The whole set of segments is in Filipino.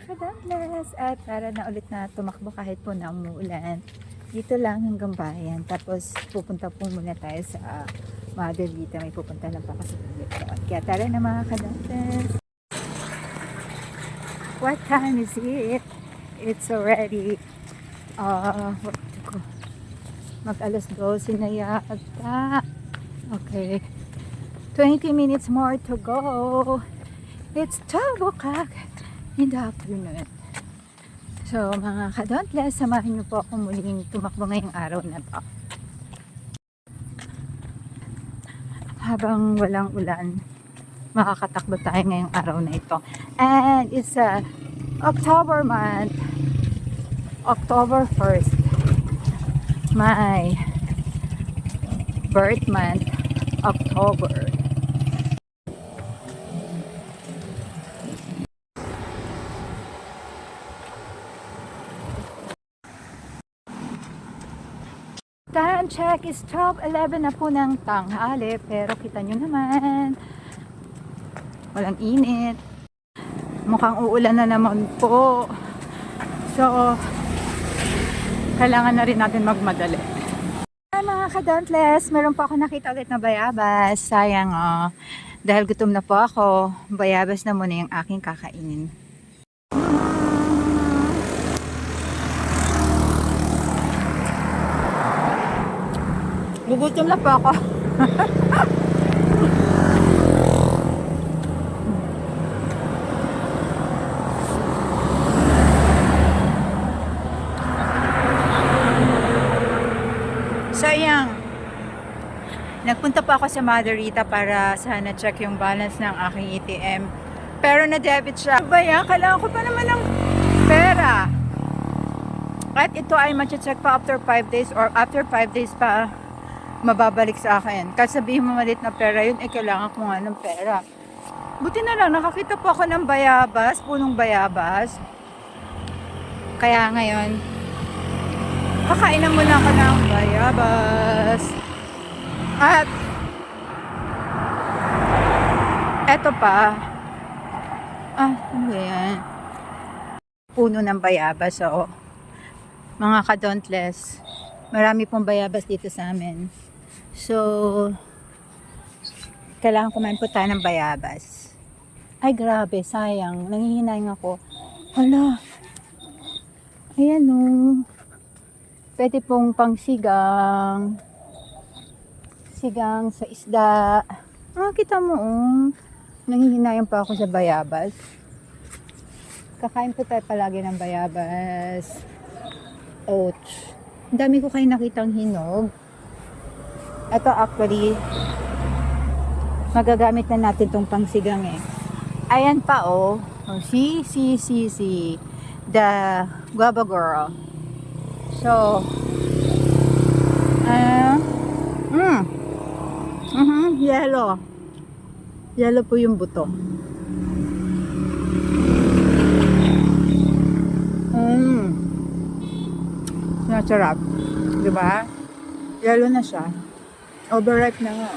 ka-dauntless, at para na ulit na tumakbo kahit po na umuulan. Dito lang hanggang bayan. Tapos pupunta po muna tayo sa Mother Vita. May pupunta lang pa kasi dito. Kaya tara na mga ka-dauntless. What time is it? It's already mag-alas 12 na yata. Okay. 20 minutes more to go. It's 12 o'clock in the afternoon. So mga ka-dauntless, samahan niyo po ako muling tumakbo ngayong araw na to. Habang walang ulan, makakatakbo tayo ngayong araw na ito. And it's October month, October 1st, my birth month, October. Time check is 12:11 na po ng tanghali, pero kita nyo naman, walang init. Mukhang uulan na naman po. So, kailangan na rin natin magmadali. Ay mga ka-dauntless, meron pa ako nakita ulit na bayabas. Sayang dahil gutom na po ako, bayabas na muna yung aking kakainin. Gugutom na po ako. Sayang. Nagpunta pa ako sa Mother Rita para sana check yung balance ng aking ATM. Pero na-debit siya. Ba yan? Kailangan ko pa naman ng pera. At ito ay ma-check pa after 5 days or after 5 days pa mababalik sa akin. Kasi sabihin mo malit na pera yun, kailangan ko nga ng pera. Buti na lang, nakakita po ako ng bayabas, punong bayabas. Kaya ngayon, kakain na muna ako ng bayabas. At, eto pa. Ano yan? Puno ng bayabas, oo. Mga ka-dauntless, marami pong bayabas dito sa amin. So, kailangan kumain po tayo ng bayabas. Ay, grabe, sayang. Nangihinayang ako. Hala. Ayan o. Pwede pong pangsigang. Sigang sa isda. Kita mo o. Nangihinayang pa ako sa bayabas. Kakain po tayo palagi ng bayabas. Oats. Ang dami ko kayo nakitang hinog. Ito actually, magagamit na natin itong pangsigang eh. Ayan pa oh. Si. The guava girl. So, yellow. Yellow po yung buto. Sarap. Diba? Yellow na siya. Overripe na nga.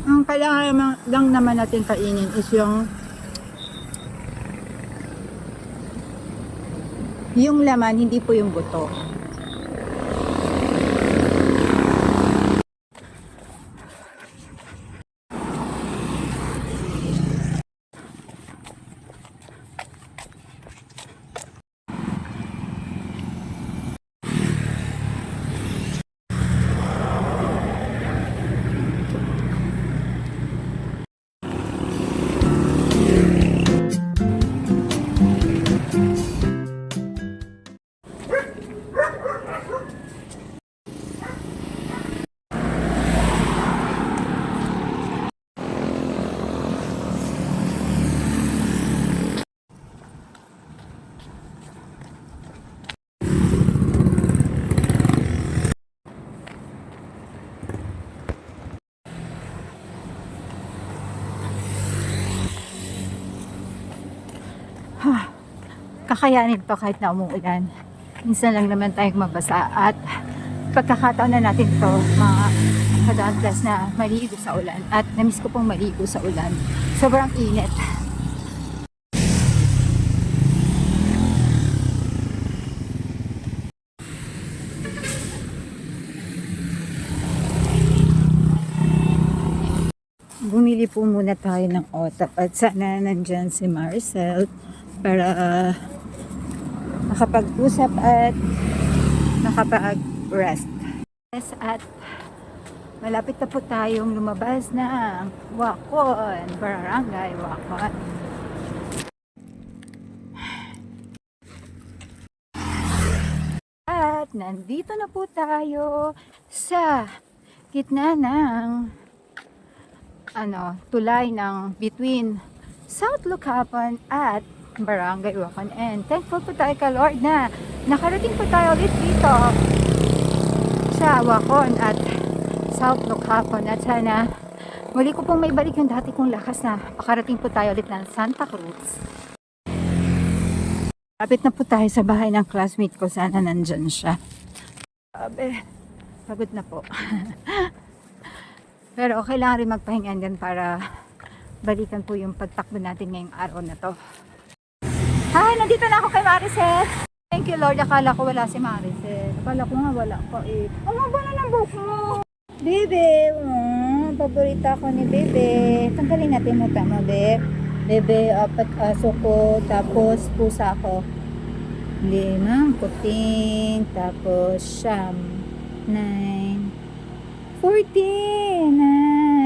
Ang kailangan lang naman natin kainin is yung laman, hindi po yung buto. Kakayanin pa kahit na umuulan. Minsan lang naman tayong mabasa at pagkakataon na natin to mga ka-dauntless na maligo sa ulan. At namiss ko pong maligo sa ulan. Sobrang init. Bumili po muna tayo ng otap at sana nandyan si Maricel para makapag-usap at makapag-rest. Yes, at malapit na po tayong lumabas ng Wacon, Barangay Wacon. At nandito na po tayo sa gitna ng tulay ng between South Lucapon at Barangay Wacon. And thankful po tayo kay Lord na nakarating po tayo ulit dito sa Wacon at South Lucapon. At sana muli ko pong may balik yung dati kong lakas na makarating po tayo ulit ng Santa Cruz. Kapit na po tayo sa bahay ng classmate ko. Sana nandyan siya. Sabi, pagod na po. Pero okay lang rin magpahinga din para balikan po yung pagtakbo natin ngayong araw na to. Hi! Nandito na ako kay Maricel. Thank you Lord. Akala ko wala si Maricel. Akala ko nga wala ko eh. Ang haba na ng buhok mo. Bebe, paborita ko ni Bebe. Tanggalin natin mo tama, Bebe. Bebe, 4 aso ko. Tapos pusa ko. 5 kuting. Tapos 9. 14 na,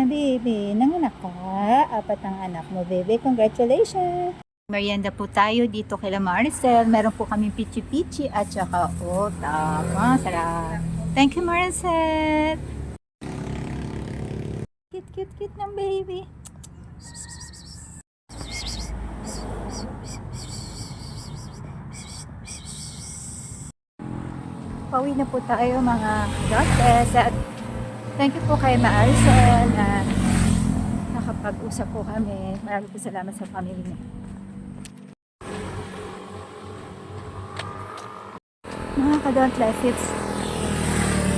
baby. Nanganak ka. 4 ang anak mo, baby. Congratulations. Merienda po tayo dito kay Maricel. Meron po kaming pichi-pichi at saka tama. Sarap. Thank you, Maricel. Cute ng baby. Pauwi na po tayo mga daughters at thank you po kay Maricel na nakapag-usap po kami. Maraming po salamat sa family niya. Mga ka-dauntless, it's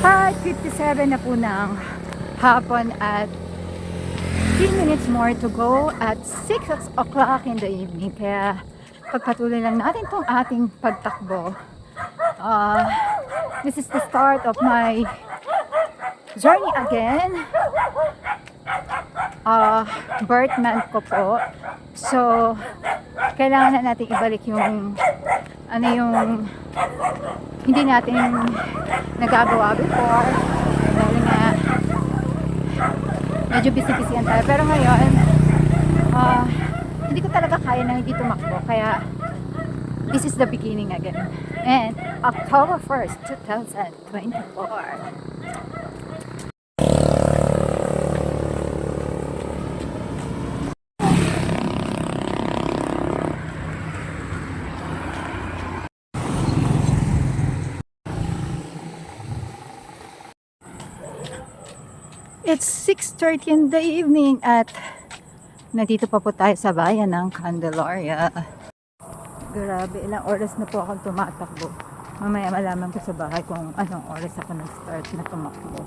5:57 na po ng hapon at 3 minutes more to go at 6 o'clock in the evening. Kaya pagpatuloy lang natin tong ating pagtakbo. This is the start of my journey again. Birth month ko po. So, kailangan na natin ibalik yung yung hindi natin nagagawa before. Dahil nga medyo busy-busyan tayo. Pero ngayon, hindi ko talaga kaya na hindi tumakbo. Kaya, this is the beginning again. And October 1st, 2024. It's 6:30 in the evening at nandito pa po tayo sa bayan ng Candelaria. Grabe, ilang oras na po akong tumatakbo. Mamaya malaman ko sa bahay kung anong oras ako nag-start na tumakbo.